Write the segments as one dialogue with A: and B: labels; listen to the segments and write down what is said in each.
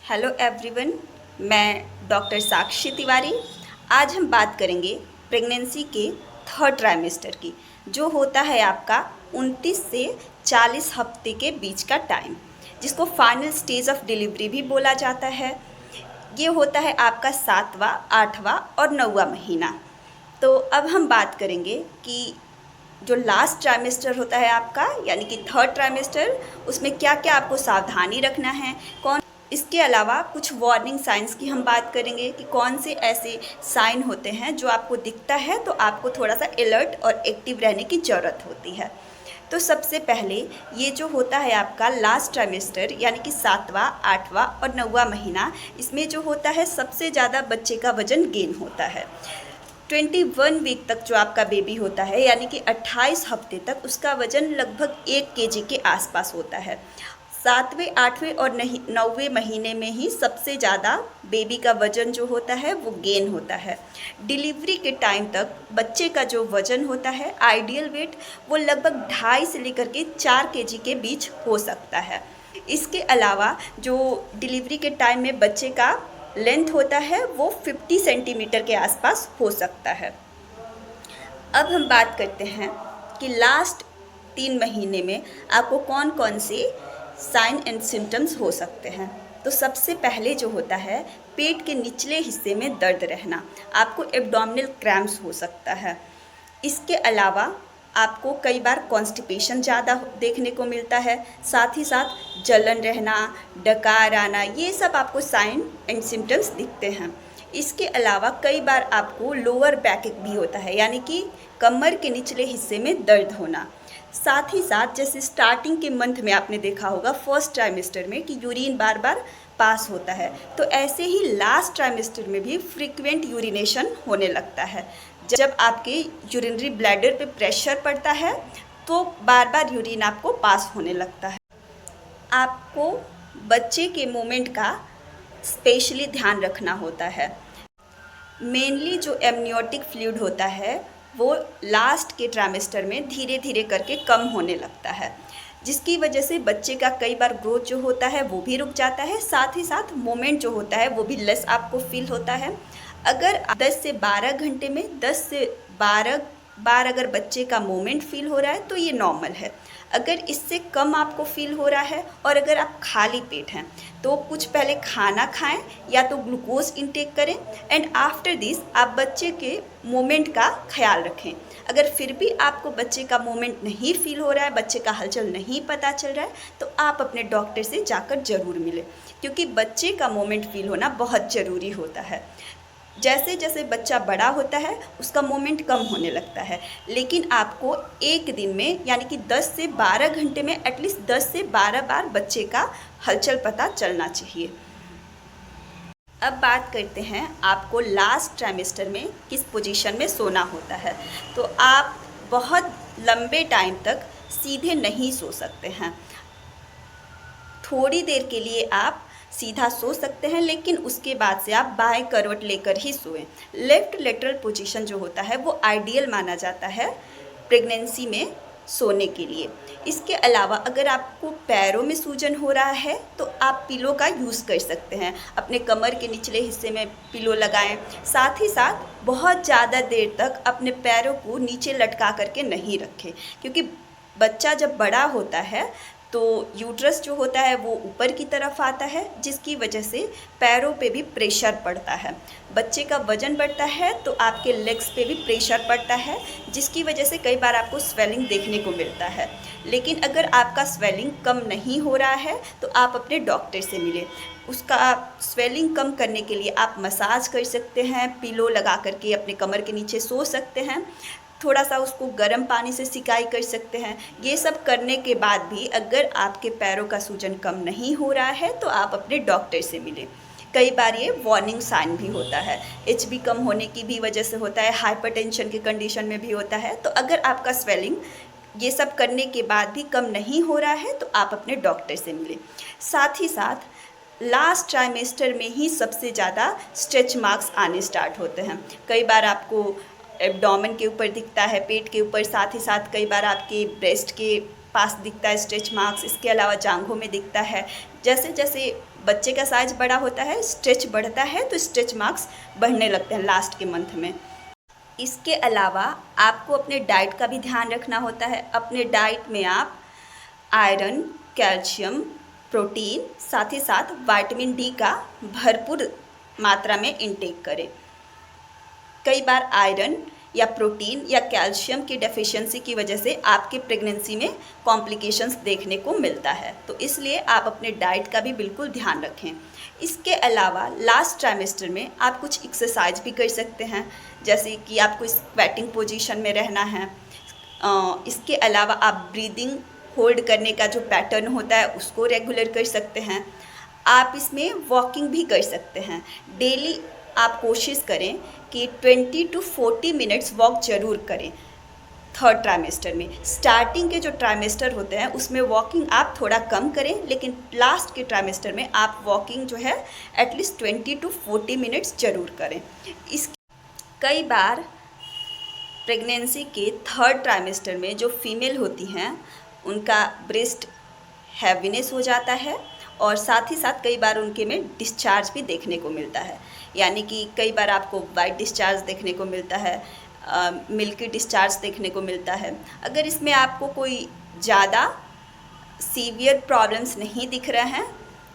A: Hello everyone, मैं doctor साक्षी तिवारी। आज हम बात करेंगे प्रेगनेंसी के थर्ड ट्राइमेस्टर की, जो होता है आपका 29 से 40 हफ्ते के बीच का टाइम, जिसको फाइनल स्टेज ऑफ डिलीवरी भी बोला जाता है। ये होता है आपका 7वां, 8वां और 9वां महीना। तो अब हम बात करेंगे कि जो लास्ट ट्राइमेस्टर होता है आपका, यानी कि थर्ड ट्राइमेस्टर, उसमें क्या क्या आपको सावधानी रखना है। इसके अलावा कुछ वार्निंग साइंस की हम बात करेंगे कि कौन से ऐसे साइन होते हैं जो आपको दिखता है तो आपको थोड़ा सा अलर्ट और एक्टिव रहने की ज़रूरत होती है। तो सबसे पहले ये जो होता है आपका लास्ट ट्राइमेस्टर, यानी कि 7वां, 8वां और 9वां महीना, इसमें जो होता है सबसे ज़्यादा बच्चे का वज़न गेन होता है। 21 वीक तक जो आपका बेबी होता है, यानी कि 28 हफ्ते तक, उसका वज़न लगभग 1 केजी के आसपास होता है। 7वें, 8वें और 9वें महीने में ही सबसे ज़्यादा बेबी का वज़न जो होता है वो गेन होता है। डिलीवरी के टाइम तक बच्चे का जो वज़न होता है, आइडियल वेट, वो लगभग 2.5 से लेकर के 4 केजी के बीच हो सकता है। इसके अलावा जो डिलीवरी के टाइम में बच्चे का लेंथ होता है वो 50 सेंटीमीटर के आसपास हो सकता है। अब हम बात करते हैं कि लास्ट 3 महीने में आपको कौन कौन से साइन एंड सिम्टम्स हो सकते हैं। तो सबसे पहले जो होता है, पेट के निचले हिस्से में दर्द रहना, आपको एब्डोमिनल क्रैम्प्स हो सकता है। इसके अलावा आपको कई बार कॉन्स्टिपेशन ज़्यादा देखने को मिलता है, साथ ही साथ जलन रहना, डकार आना, ये सब आपको साइन एंड सिम्टम्स दिखते हैं। इसके अलावा कई बार आपको लोअर बैक एक भी होता है, यानी कि कमर के निचले हिस्से में दर्द होना। साथ ही साथ जैसे स्टार्टिंग के मंथ में आपने देखा होगा फर्स्ट ट्राइमेस्टर में कि यूरिन बार बार पास होता है, तो ऐसे ही लास्ट ट्राइमेस्टर में भी फ्रीक्वेंट यूरिनेशन होने लगता है। जब आपके यूरिनरी ब्लैडर पे प्रेशर पड़ता है तो बार बार यूरिन आपको पास होने लगता है। आपको बच्चे के मूवमेंट का स्पेशली ध्यान रखना होता है। मेनली जो एमनियोटिक फ्लूइड होता है वो लास्ट के ट्राइमेस्टर में धीरे धीरे करके कम होने लगता है, जिसकी वजह से बच्चे का कई बार ग्रोथ जो होता है वो भी रुक जाता है, साथ ही साथ मोमेंट जो होता है वो भी लेस आपको फील होता है। अगर 10 से 12 घंटे में 10 से 12 बार अगर बच्चे का मोमेंट फील हो रहा है तो ये नॉर्मल है। अगर इससे कम आपको फील हो रहा है और अगर आप खाली पेट हैं तो कुछ पहले खाना खाएं या तो ग्लूकोज इनटेक करें, एंड आफ्टर दिस आप बच्चे के मोमेंट का ख्याल रखें। अगर फिर भी आपको बच्चे का मोमेंट नहीं फील हो रहा है, बच्चे का हलचल नहीं पता चल रहा है, तो आप अपने डॉक्टर से जाकर ज़रूर मिलें, क्योंकि बच्चे का मोमेंट फील होना बहुत ज़रूरी होता है। जैसे जैसे बच्चा बड़ा होता है उसका मोमेंट कम होने लगता है, लेकिन आपको एक दिन में यानी कि 10 से 12 घंटे में एटलीस्ट 10 से 12 बार बच्चे का हलचल पता चलना चाहिए। अब बात करते हैं आपको लास्ट ट्राइमेस्टर में किस पोजीशन में सोना होता है। तो आप बहुत लंबे टाइम तक सीधे नहीं सो सकते हैं। थोड़ी देर के लिए आप सीधा सो सकते हैं, लेकिन उसके बाद से आप बाएं करवट लेकर ही सोएं। लेफ़्ट लेटरल पोजीशन जो होता है वो आइडियल माना जाता है प्रेगनेंसी में सोने के लिए। इसके अलावा अगर आपको पैरों में सूजन हो रहा है तो आप पिलो का यूज़ कर सकते हैं, अपने कमर के निचले हिस्से में पिलो लगाएं। साथ ही साथ बहुत ज़्यादा देर तक अपने पैरों को नीचे लटका करके नहीं रखें, क्योंकि बच्चा जब बड़ा होता है तो यूट्रस जो होता है वो ऊपर की तरफ आता है, जिसकी वजह से पैरों पे भी प्रेशर पड़ता है। बच्चे का वज़न बढ़ता है तो आपके लेग्स पे भी प्रेशर पड़ता है, जिसकी वजह से कई बार आपको स्वेलिंग देखने को मिलता है। लेकिन अगर आपका स्वेलिंग कम नहीं हो रहा है तो आप अपने डॉक्टर से मिलें। उसका स्वेलिंग कम करने के लिए आप मसाज कर सकते हैं, पिलो लगा करके अपने कमर के नीचे सो सकते हैं, थोड़ा सा उसको गर्म पानी से सिकाई कर सकते हैं। ये सब करने के बाद भी अगर आपके पैरों का सूजन कम नहीं हो रहा है तो आप अपने डॉक्टर से मिलें। कई बार ये वार्निंग साइन भी होता है, एचबी कम होने की भी वजह से होता है, हाइपरटेंशन की कंडीशन में भी होता है। तो अगर आपका स्वेलिंग ये सब करने के बाद भी कम नहीं हो रहा है तो आप अपने डॉक्टर से मिलें। साथ ही साथ लास्ट ट्राइमेस्टर में ही सबसे ज़्यादा स्ट्रेच मार्क्स आने स्टार्ट होते हैं। कई बार आपको एब्डोमेन के ऊपर दिखता है, पेट के ऊपर, साथ ही साथ कई बार आपके ब्रेस्ट के पास दिखता है स्ट्रेच मार्क्स। इसके अलावा जांघों में दिखता है। जैसे जैसे बच्चे का साइज बड़ा होता है, स्ट्रेच बढ़ता है, तो स्ट्रेच मार्क्स बढ़ने लगते हैं लास्ट के मंथ में। इसके अलावा आपको अपने डाइट का भी ध्यान रखना होता है। अपने डाइट में आप आयरन, कैल्शियम, प्रोटीन, साथ ही साथ विटामिन डी का भरपूर मात्रा में इंटेक करें। कई बार आयरन या प्रोटीन या कैल्शियम की डेफिशिएंसी की वजह से आपकी प्रेगनेंसी में कॉम्प्लिकेशंस देखने को मिलता है, तो इसलिए आप अपने डाइट का भी बिल्कुल ध्यान रखें। इसके अलावा लास्ट ट्राइमेस्टर में आप कुछ एक्सरसाइज भी कर सकते हैं, जैसे कि आपको स्क्वैटिंग पोजीशन में रहना है। इसके अलावा आप ब्रीदिंग होल्ड करने का जो पैटर्न होता है उसको रेगुलर कर सकते हैं। आप इसमें वॉकिंग भी कर सकते हैं। डेली आप कोशिश करें कि 20 to 40 मिनट्स वॉक ज़रूर करें। थर्ड ट्राइमेस्टर में स्टार्टिंग के जो ट्राइमेस्टर होते हैं उसमें वॉकिंग आप थोड़ा कम करें, लेकिन लास्ट के ट्राइमेस्टर में आप वॉकिंग जो है एटलीस्ट 20 to 40 मिनट्स ज़रूर करें। इस कई बार प्रेगनेंसी के थर्ड ट्राइमेस्टर में जो फीमेल होती हैं उनका ब्रेस्ट हैवीनेस हो जाता है, और साथ ही साथ कई बार उनके में डिस्चार्ज भी देखने को मिलता है। यानी कि कई बार आपको वाइट डिस्चार्ज देखने को मिलता है, मिल्की डिस्चार्ज देखने को मिलता है। अगर इसमें आपको कोई ज़्यादा सीवियर प्रॉब्लम्स नहीं दिख रहे हैं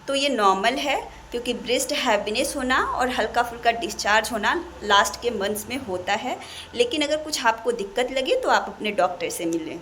A: तो ये नॉर्मल है, क्योंकि ब्रेस्ट हैवीनेस होना और हल्का फुल्का डिस्चार्ज होना लास्ट के मंथ्स में होता है। लेकिन अगर कुछ आपको दिक्कत लगे तो आप अपने डॉक्टर से मिलें।